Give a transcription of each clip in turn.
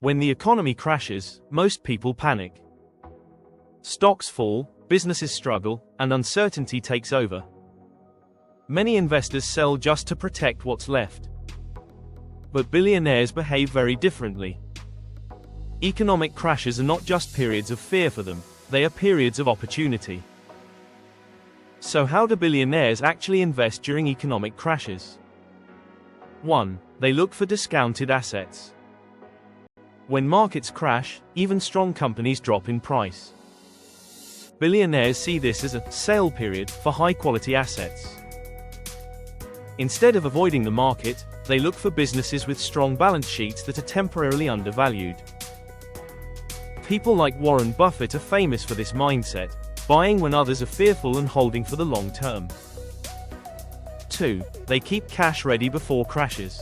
When the economy crashes, most people panic. Stocks fall, businesses struggle, and uncertainty takes over. Many investors sell just to protect what's left. But billionaires behave very differently. Economic crashes are not just periods of fear for them, they are periods of opportunity. So how do billionaires actually invest during economic crashes? 1. They look for discounted assets. When markets crash, even strong companies drop in price. Billionaires see this as a sale period for high-quality assets. Instead of avoiding the market, they look for businesses with strong balance sheets that are temporarily undervalued. People like Warren Buffett are famous for this mindset, buying when others are fearful and holding for the long term. 2. They keep cash ready before crashes.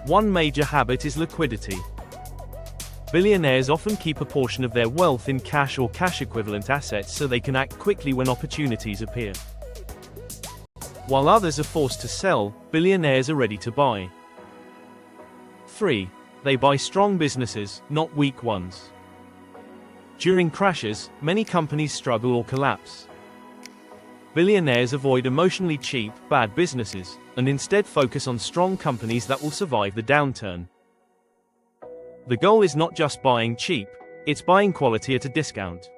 One major habit is liquidity. Billionaires often keep a portion of their wealth in cash or cash-equivalent assets so they can act quickly when opportunities appear. While others are forced to sell, billionaires are ready to buy. 3. They buy strong businesses, not weak ones. During crashes, many companies struggle or collapse. Billionaires avoid emotionally cheap, bad businesses, and instead focus on strong companies that will survive the downturn. The goal is not just buying cheap, it's buying quality at a discount.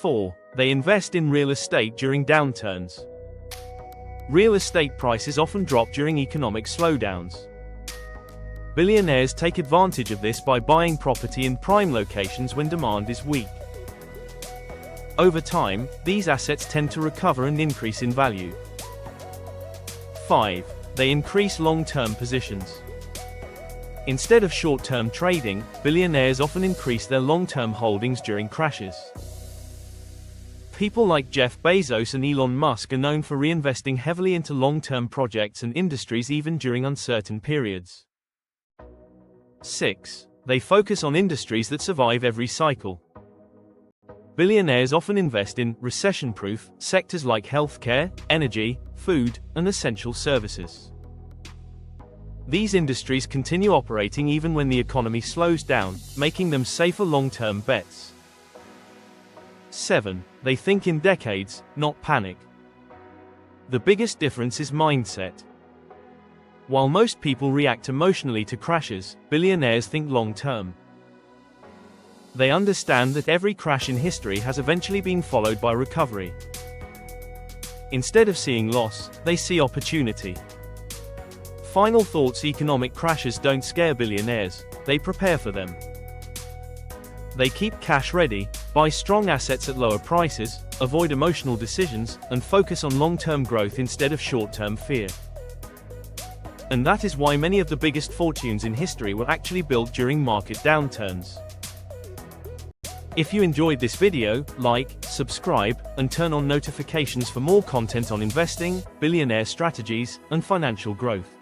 4. They invest in real estate during downturns. Real estate prices often drop during economic slowdowns. Billionaires take advantage of this by buying property in prime locations when demand is weak. Over time, these assets tend to recover and increase in value. 5. They increase long-term positions. Instead of short-term trading, billionaires often increase their long-term holdings during crashes. People like Jeff Bezos and Elon Musk are known for reinvesting heavily into long-term projects and industries even during uncertain periods. 6. They focus on industries that survive every cycle. Billionaires often invest in recession-proof sectors like healthcare, energy, food, and essential services. These industries continue operating even when the economy slows down, making them safer long-term bets. 7. They think in decades, not panic. The biggest difference is mindset. While most people react emotionally to crashes, billionaires think long-term. They understand that every crash in history has eventually been followed by recovery. Instead of seeing loss, they see opportunity. Final thoughts: economic crashes don't scare billionaires, they prepare for them. They keep cash ready, buy strong assets at lower prices, avoid emotional decisions, and focus on long-term growth instead of short-term fear. And that is why many of the biggest fortunes in history were actually built during market downturns. If you enjoyed this video, like, subscribe, and turn on notifications for more content on investing, billionaire strategies, and financial growth.